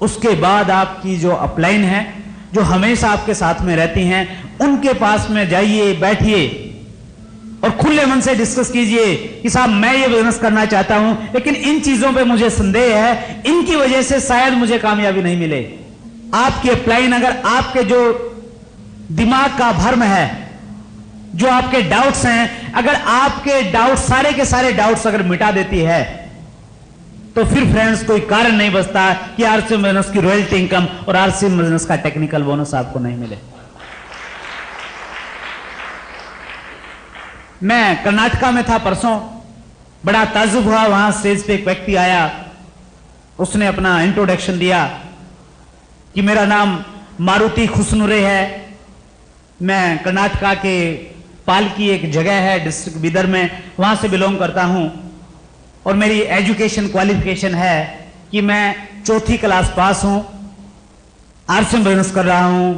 उसके बाद आपकी जो अपलाइन है, जो हमेशा आपके साथ में रहती हैं, उनके पास में जाइए, बैठिए और खुले मन से डिस्कस कीजिए कि साहब मैं ये बिजनेस करना चाहता हूं, लेकिन इन चीजों पे मुझे संदेह है, इनकी वजह से शायद मुझे कामयाबी नहीं मिले। आपकी अपलाइन अगर आपके जो दिमाग का भ्रम है, जो आपके डाउट्स हैं, अगर आपके डाउट सारे के सारे डाउट्स अगर मिटा देती है तो फिर फ्रेंड्स कोई कारण नहीं बचता कि आरसीएम बिजनेस की रॉयल्टी इनकम और आरसीएम बिजनेस का टेक्निकल बोनस आपको नहीं मिले। मैं कर्नाटका में था परसों, बड़ा ताज्जुब हुआ। वहां स्टेज पे एक व्यक्ति आया, उसने अपना इंट्रोडक्शन दिया कि मेरा नाम मारुति खुसनुरे है, मैं कर्नाटका के पालकी एक जगह है डिस्ट्रिक्ट बीदर में, वहां से बिलोंग करता हूं और मेरी एजुकेशन क्वालिफिकेशन है कि मैं 4th क्लास पास हूं, आरसीएम बिजनेस कर रहा हूं,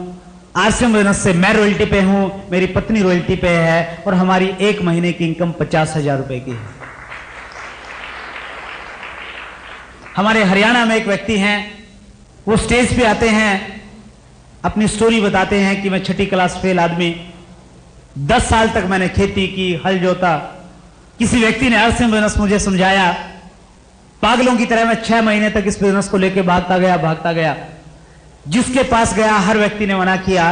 आरसीएम बिजनेस से मैं रॉयल्टी पे हूं, मेरी पत्नी रॉयल्टी पे है और हमारी 1 महीने की इनकम 50,000 रुपए की है। हमारे हरियाणा में एक व्यक्ति हैं, वो स्टेज पे आते हैं, अपनी स्टोरी बताते हैं कि मैं 6ठी क्लास फेल आदमी, 10 साल तक मैंने खेती की, हल जोता। किसी व्यक्ति ने आरसीएम बिजनेस मुझे समझाया, पागलों की तरह मैं 6 महीने तक इस बिजनेस को लेकर भागता गया। जिसके पास गया हर व्यक्ति ने मना किया।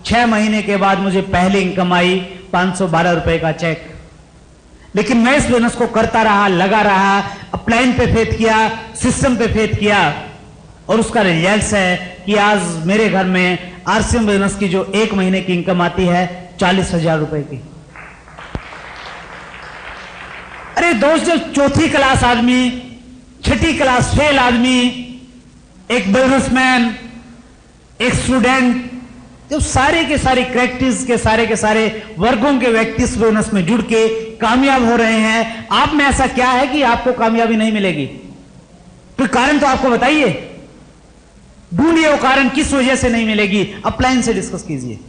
6 महीने के बाद मुझे पहली इनकम आई 512 रुपए का चेक। लेकिन मैं इस बिजनेस को करता रहा, लगा रहा, अपलाइन पे फेथ किया, सिस्टम पे फेथ किया और उसका रिजल्ट है कि आज मेरे घर में आरसीएम बिजनेस की जो 1 महीने की इनकम आती है 40,000 रुपए की। अरे दोस्त, जो 4थी क्लास आदमी, 6ठी क्लास फेल आदमी, एक बिजनेसमैन, एक स्टूडेंट, जो सारे के सारे कैरेक्टर्स के सारे वर्गों के व्यक्ति इस बिजनेस में जुड़ के कामयाब हो रहे हैं, आप में ऐसा क्या है कि आपको कामयाबी नहीं मिलेगी? कोई कारण तो आपको बताइए, ढूंढिए वो कारण, किस वजह से नहीं मिलेगी। अपलाइन से डिस्कस कीजिए,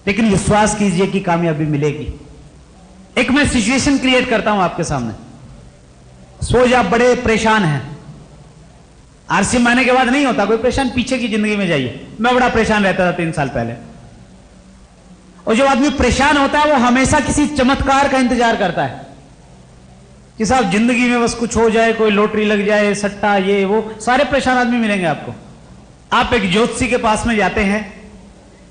लेकिन विश्वास कीजिए कि कामयाबी मिलेगी। एक मैं सिचुएशन क्रिएट करता हूं आपके सामने। सोच आप बड़े परेशान हैं, आरसीएम आने के बाद नहीं होता कोई परेशान, पीछे की जिंदगी में जाइए। मैं बड़ा परेशान रहता था 3 साल पहले, और जो आदमी परेशान होता है वो हमेशा किसी चमत्कार का इंतजार करता है कि साहब जिंदगी में बस कुछ हो जाए, कोई लॉटरी लग जाए, सट्टा, ये वो। सारे परेशान आदमी मिलेंगे आपको। आप एक ज्योतिषी के पास में जाते हैं,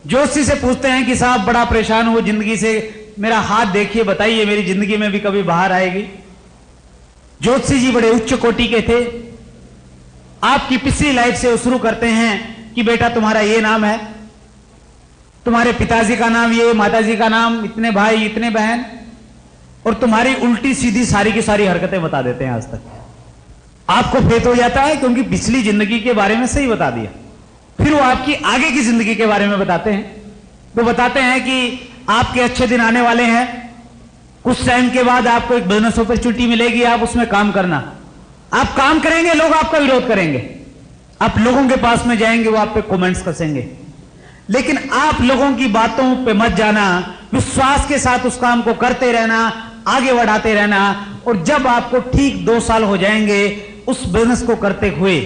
ज्योतिषी से पूछते हैं कि साहब बड़ा परेशान हूं जिंदगी से, मेरा हाथ देखिए, बताइए मेरी जिंदगी में भी कभी बाहर आएगी। ज्योतिषी जी बड़े उच्च कोटि के थे। आपकी पिछली लाइफ से शुरू करते हैं कि बेटा तुम्हारा ये नाम है, तुम्हारे पिताजी का नाम ये, माताजी का नाम, इतने भाई, इतने बहन, और तुम्हारी उल्टी सीधी सारी की सारी हरकतें बता देते हैं आज तक। आपको फेथ हो जाता है क्योंकि पिछली जिंदगी के बारे में सही बता दिया। फिर वो आपकी आगे की जिंदगी के बारे में बताते हैं। वो बताते हैं कि आपके अच्छे दिन आने वाले हैं, कुछ टाइम के बाद आपको एक बिजनेस अपॉर्चुनिटी मिलेगी, आप उसमें काम करना। आप काम करेंगे, लोग आपका विरोध करेंगे, आप लोगों के पास में जाएंगे, वो आप पे कमेंट्स कसेंगे, लेकिन आप लोगों की बातों पे मत जाना, विश्वास के साथ उस काम को करते रहना, आगे बढ़ाते रहना। और जब आपको ठीक 2 साल हो जाएंगे उस बिजनेस को करते हुए,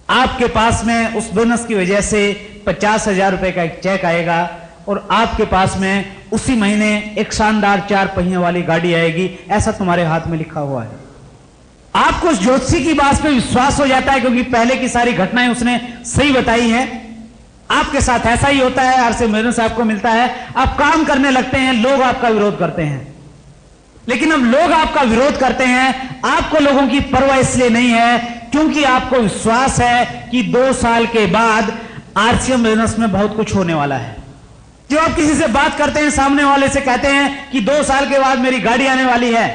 आपके पास में उस बिजनेस की वजह से 50,000 रुपए का एक चेक आएगा और आपके पास में उसी महीने एक शानदार 4 पहियों वाली गाड़ी आएगी। ऐसा तुम्हारे हाथ में लिखा हुआ है। आपको उस ज्योतिषी की बात पे विश्वास हो जाता है क्योंकि पहले की सारी घटनाएं उसने सही बताई हैं। आपके साथ ऐसा ही होता है, आरसीएम बिजनेस आपको मिलता है, आप काम करने लगते हैं, लोग आपका विरोध करते हैं। लेकिन अब लोग आपका विरोध करते हैं, आपको लोगों की परवाह इसलिए नहीं है क्योंकि आपको विश्वास है कि 2 साल के बाद आरसीएम बिजनेस में बहुत कुछ होने वाला है। जो आप किसी से बात करते हैं, सामने वाले से कहते हैं कि 2 साल के बाद मेरी गाड़ी आने वाली है,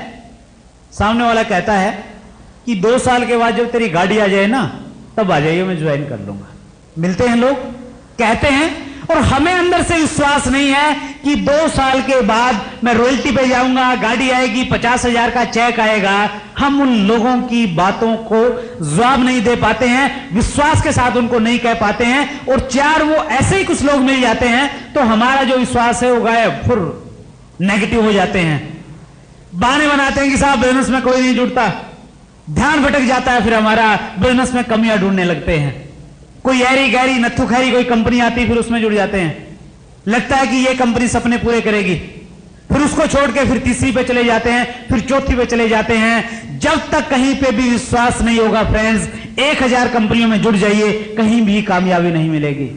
सामने वाला कहता है कि 2 साल के बाद जब तेरी गाड़ी आ जाए ना, तब आ जाइए, मैं ज्वाइन कर लूंगा। मिलते हैं लोग, कहते हैं, और हमें अंदर से विश्वास नहीं है कि 2 साल के बाद मैं रॉयल्टी पे जाऊंगा, गाड़ी आएगी, 50,000 का चेक आएगा। हम उन लोगों की बातों को जवाब नहीं दे पाते हैं, विश्वास के साथ उनको नहीं कह पाते हैं, और 4 वो ऐसे ही कुछ लोग मिल जाते हैं तो हमारा जो विश्वास है वो गायब, फिर नेगेटिव हो जाते हैं। बहाने बनाते हैं कि साहब बिजनेस में कोई नहीं जुड़ता, ध्यान भटक जाता है, फिर हमारा बिजनेस में कमियां ढूंढने लगते हैं। कोई ऐरी गहरी नत्थु खैरी कोई कंपनी आती, फिर उसमें जुड़ जाते हैं, लगता है कि ये कंपनी सपने पूरे करेगी, फिर उसको छोड़ के फिर तीसरी पे चले जाते हैं, फिर चौथी पे चले जाते हैं। जब तक कहीं पे भी विश्वास नहीं होगा फ्रेंड्स, 1000 कंपनियों में जुड़ जाइए, कहीं भी कामयाबी नहीं मिलेगी।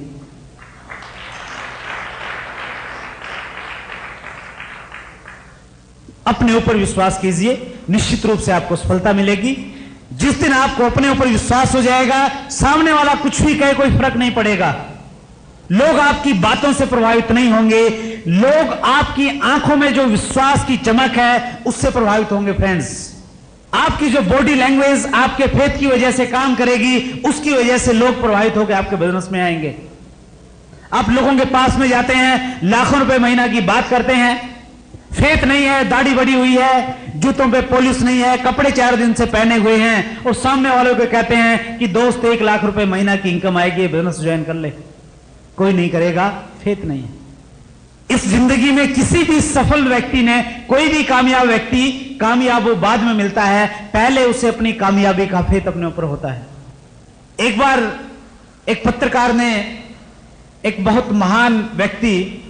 अपने ऊपर विश्वास कीजिए, निश्चित रूप से आपको सफलता मिलेगी। जिस दिन आपको अपने ऊपर विश्वास हो जाएगा, सामने वाला कुछ भी कहे कोई फर्क नहीं पड़ेगा। लोग आपकी बातों से प्रभावित नहीं होंगे, लोग आपकी आंखों में जो विश्वास की चमक है उससे प्रभावित होंगे। फ्रेंड्स, आपकी जो बॉडी लैंग्वेज आपके फेथ की वजह से काम करेगी, उसकी वजह से लोग प्रभावित होकर आपके बिजनेस में आएंगे। आप लोगों के पास में जाते हैं, लाखों रुपए महीना की बात करते हैं, फेथ नहीं है, दाढ़ी बड़ी हुई है, जूतों पे पॉलिश नहीं है, कपड़े 4 दिन से पहने हुए हैं, और सामने वालों को कहते हैं कि दोस्त 1 लाख रुपए महीना की इनकम आएगी, बिजनेस ज्वाइन कर ले। कोई नहीं करेगा, फेथ नहीं है। इस जिंदगी में किसी भी सफल व्यक्ति ने, कोई भी कामयाब व्यक्ति, कामयाब वो बाद में मिलता है, पहले उसे अपनी कामयाबी का फेथ अपने ऊपर होता है। एक बार एक पत्रकार ने एक बहुत महान व्यक्ति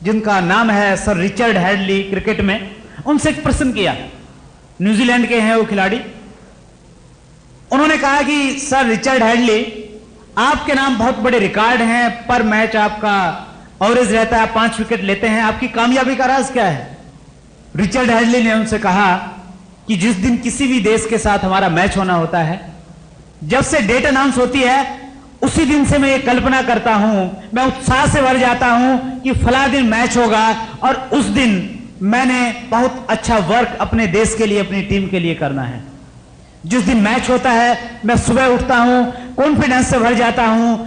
जिनका नाम है सर रिचर्ड हेडली, क्रिकेट में, उनसे एक प्रश्न किया। न्यूजीलैंड के हैं वो खिलाड़ी। उन्होंने कहा कि सर रिचर्ड हेडली, आपके नाम बहुत बड़े रिकॉर्ड हैं, पर मैच आपका एवरेज रहता है, 5 विकेट लेते हैं, आपकी कामयाबी का राज क्या है? रिचर्ड हेडली ने उनसे कहा कि जिस दिन किसी भी देश के साथ हमारा मैच होना होता है, जब से डेट अनाउंस होती है, उसी दिन से मैं ये कल्पना करता हूं, मैं उत्साह से भर जाता हूं कि फला दिन मैच होगा और उस दिन मैंने बहुत अच्छा वर्क अपने देश के लिए, अपनी टीम के लिए करना है। जिस दिन मैच होता है, मैं सुबह उठता हूं, कॉन्फिडेंस से भर जाता हूं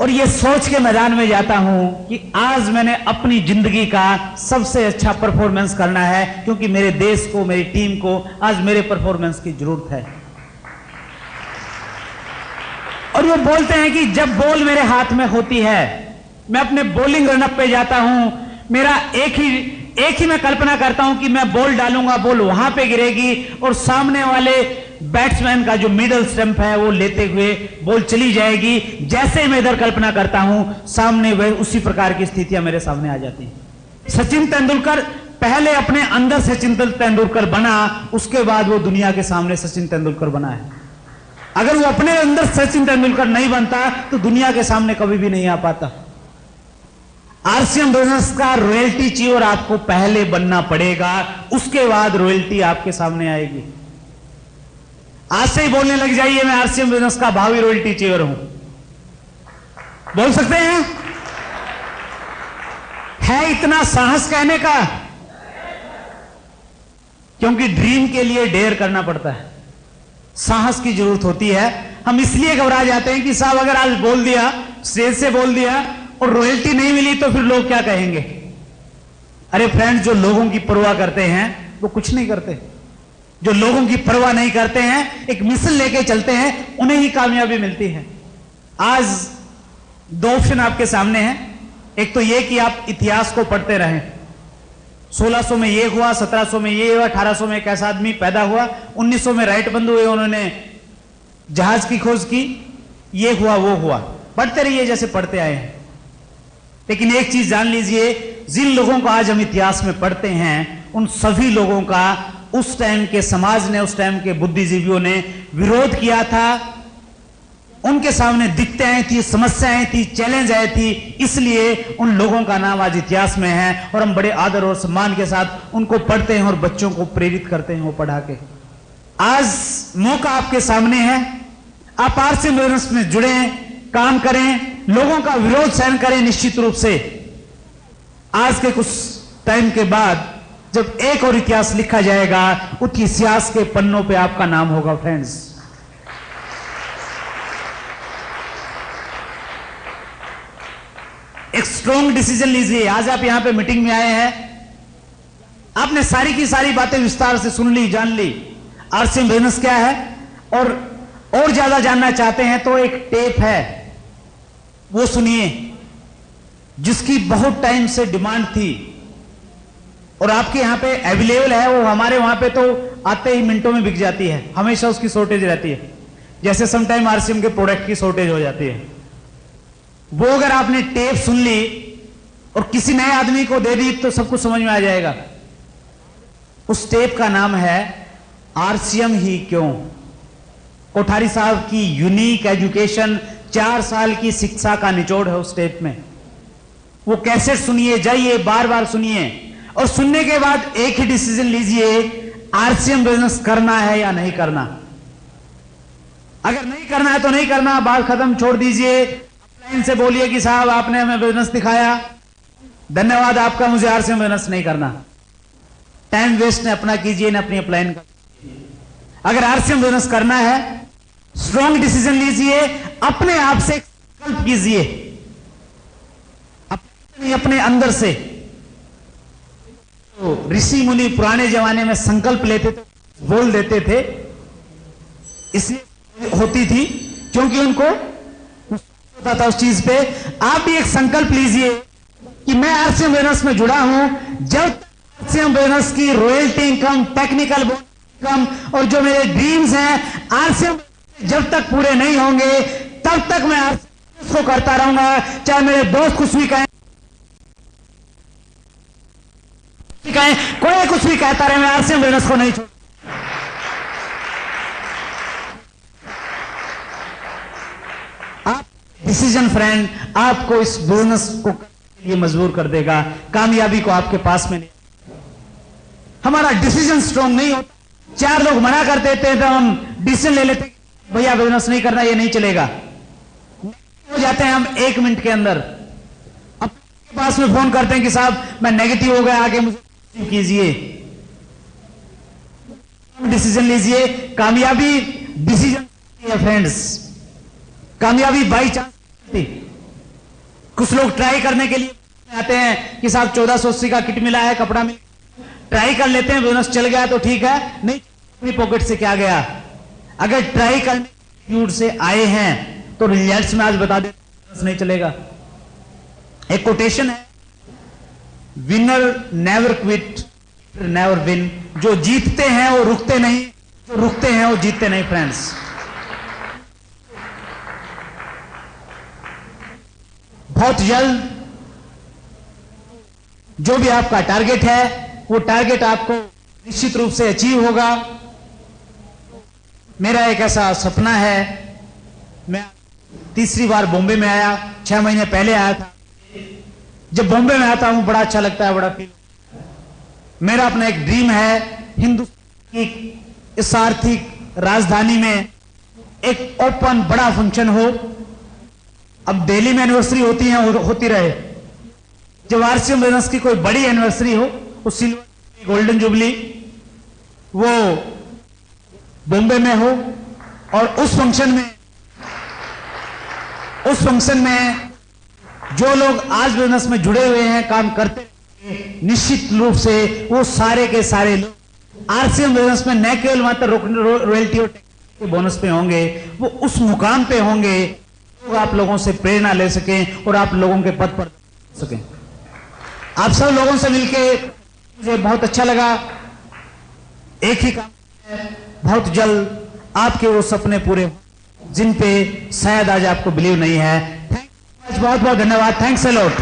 और ये सोच के मैदान में जाता हूं कि आज मैंने अपनी जिंदगी का सबसे अच्छा परफॉर्मेंस करना है, क्योंकि मेरे देश को, मेरी टीम को आज मेरे परफॉर्मेंस की जरूरत है। और वो बोलते हैं कि जब बॉल मेरे हाथ में होती है, मैं अपने बॉलिंग रनअप पे जाता हूं, मेरा एक ही मैं कल्पना करता हूं कि मैं बॉल डालूंगा, बॉल वहां पे गिरेगी और सामने वाले बैट्समैन का जो मिडल स्टंप है वो लेते हुए बॉल चली जाएगी। जैसे मैं इधर कल्पना करता हूं, सामने वह उसी प्रकार की स्थितियां मेरे सामने आ जाती हैं। सचिन तेंदुलकर पहले अपने अंदर सचिन तेंदुलकर बना, उसके बाद वो दुनिया के सामने सचिन तेंदुलकर बना है। अगर वो अपने अंदर सचिन तेंदुलकर नहीं बनता तो दुनिया के सामने कभी भी नहीं आ पाता। आरसीएम बिजनेस का रॉयल्टी चीयर आपको पहले बनना पड़ेगा, उसके बाद रॉयल्टी आपके सामने आएगी। आज से ही बोलने लग जाइए, मैं आरसीएम बिजनेस का भावी रॉयल्टी चीयर हूं। बोल सकते हैं? है इतना साहस कहने का? क्योंकि ड्रीम के लिए डेयर करना पड़ता है, साहस की जरूरत होती है। हम इसलिए घबरा जाते हैं कि साहब अगर आज बोल दिया, स्टेज से बोल दिया और रॉयल्टी नहीं मिली तो फिर लोग क्या कहेंगे। अरे फ्रेंड्स, जो लोगों की परवाह करते हैं वो कुछ नहीं करते। जो लोगों की परवाह नहीं करते हैं, एक मिशन लेके चलते हैं, उन्हें ही कामयाबी मिलती है। आज 2 ऑप्शन आपके सामने हैं। एक तो यह कि आप इतिहास को पढ़ते रहें। 1600 में ये हुआ, 1700 में ये हुआ, 1800 में एक ऐसा आदमी पैदा हुआ, 1900 में राइट बंद हुए, उन्होंने जहाज की खोज की, ये हुआ वो हुआ। पढ़ते रहिए जैसे पढ़ते आए हैं। लेकिन एक चीज जान लीजिए, जिन लोगों को आज हम इतिहास में पढ़ते हैं, उन सभी लोगों का उस टाइम के समाज ने, उस टाइम के बुद्धिजीवियों ने विरोध किया था। उनके सामने दिक्कतें आई थी, समस्याएं थी, चैलेंज आए थी, इसलिए उन लोगों का नाम आज इतिहास में है और हम बड़े आदर और सम्मान के साथ उनको पढ़ते हैं और बच्चों को प्रेरित करते हैं वो पढ़ा के। आज मौका आपके सामने है, आप आरसीएम बिजनेस में जुड़े, काम करें, लोगों का विरोध सहन करें। निश्चित रूप से आज के कुछ टाइम के बाद जब एक और इतिहास लिखा जाएगा, उस इतिहास के पन्नों पे आपका नाम होगा। फ्रेंड्स, एक स्ट्रॉन्ग डिसीजन लीजिए। आज आप यहां पे मीटिंग में आए हैं, आपने सारी की सारी बातें विस्तार से सुन ली, जान ली, आरसीएम बिजनेस क्या है, और ज्यादा जानना चाहते हैं तो एक टेप है वो सुनिए, जिसकी बहुत टाइम से डिमांड थी और आपके यहां पे अवेलेबल है। वो हमारे वहां पे तो आते ही मिनटों में बिक जाती है, हमेशा उसकी शॉर्टेज रहती है, जैसे समटाइम आरसीएम के प्रोडक्ट की शॉर्टेज हो जाती है। वो अगर आपने टेप सुन ली और किसी नए आदमी को दे दी तो सब कुछ समझ में आ जाएगा। उस टेप का नाम है आरसीएम ही क्यों। कोठारी साहब की यूनिक एजुकेशन, 4 साल की शिक्षा का निचोड़ है उस टेप में। वो कैसेट सुनिए, जाइए, बार बार सुनिए और सुनने के बाद एक ही डिसीजन लीजिए, आरसीएम बिजनेस करना है या नहीं करना। अगर नहीं करना है तो नहीं करना, बात खत्म, छोड़ दीजिए। अपलाइन से बोलिए कि साहब आपने हमें बिजनेस दिखाया, धन्यवाद आपका, मुझे आरसीएम बिजनेस नहीं करना। टाइम वेस्ट न अपना कीजिए न अपनी अपलाइन का। अगर आरसीएम बिजनेस करना है, स्ट्रॉन्ग डिसीजन लीजिए, अपने आप से संकल्प कीजिए, अपने अंदर से। तो ऋषि मुनि पुराने जमाने में संकल्प लेते थे, बोल देते थे, इसलिए होती थी क्योंकि उनको होता था उस चीज पे। आप भी एक संकल्प लीजिए कि मैं आरसीएम बिजनेस में जुड़ा हूं, जब तक आरसीएम बिजनेस की रॉयल्टी इनकम, टेक्निकल इनकम और जो मेरे ड्रीम्स हैं आरसीएम जब तक पूरे नहीं होंगे, तब तक मैं आरसीएम को करता रहूंगा। चाहे मेरे दोस्त कुछ भी कहें, कोई कुछ भी कहता रहे, मैं आरसीएम बिजनेस को नहीं छोड़। आप डिसीजन फ्रेंड आपको इस बिजनेस को करने के लिए मजबूर कर देगा, कामयाबी को आपके पास में नहीं। हमारा डिसीजन स्ट्रॉन्ग नहीं होता। 4 लोग मना कर देते हैं तो हम डिसीजन ले लेते हैं, भैया बिजनेस नहीं करना, ये नहीं चलेगा। हो जाते हैं हम 1 मिनट के अंदर। अपने पास में फोन करते हैं कि साहब मैं नेगेटिव हो गया, आगे मुझे कीजिए। डिसीजन लीजिए। कामयाबी डिसीजन है फ्रेंड्स, कामयाबी बाई चांस। कुछ लोग ट्राई करने के लिए आते हैं कि साहब 1480 का किट मिला है, कपड़ा मिला, ट्राई कर लेते हैं, बिजनेस चल गया तो ठीक है, नहीं अपनी पॉकेट से क्या गया। अगर ट्राई करने से आए हैं तो रिजल्ट्स में आज बता दे नहीं चलेगा। एक कोटेशन है, winner never quit never win. जो जीतते हैं वो रुकते नहीं, जो रुकते हैं वो जीतते नहीं फ्रेंड्स। बहुत जल्द जो भी आपका टारगेट है वो टारगेट आपको निश्चित रूप से अचीव होगा। मेरा एक ऐसा सपना है, मैं तीसरी बार बॉम्बे में आया, 6 महीने पहले आया था। जब बॉम्बे में आता हूं बड़ा अच्छा लगता है, बड़ा फील। मेरा अपना एक ड्रीम है, हिंदुस्तान की इस आर्थिक राजधानी में एक ओपन बड़ा फंक्शन हो। अब दिल्ली में एनिवर्सरी होती है और होती रहे, जब आरसीएम बिजनेस की कोई बड़ी एनिवर्सरी हो, उस सिल्वर गोल्डन जुबली, वो बॉम्बे में हो। और उस फंक्शन में जो लोग आज बिजनेस में जुड़े हुए हैं, काम करते हैं, निश्चित रूप से वो सारे के सारे लोग आरसीएम बिजनेस में न केवल मात्र रॉयल्टी और के बोनस पे होंगे, वो उस मुकाम पे होंगे, लोग आप लोगों से प्रेरणा ले सकें और आप लोगों के पद पर सकें। आप सब लोगों से मिलके मुझे बहुत अच्छा लगा। एक ही काम है, बहुत जल्द आपके वो सपने पूरे जिन पे शायद आज आपको बिलीव नहीं है। बहुत बहुत धन्यवाद। Thanks a lot.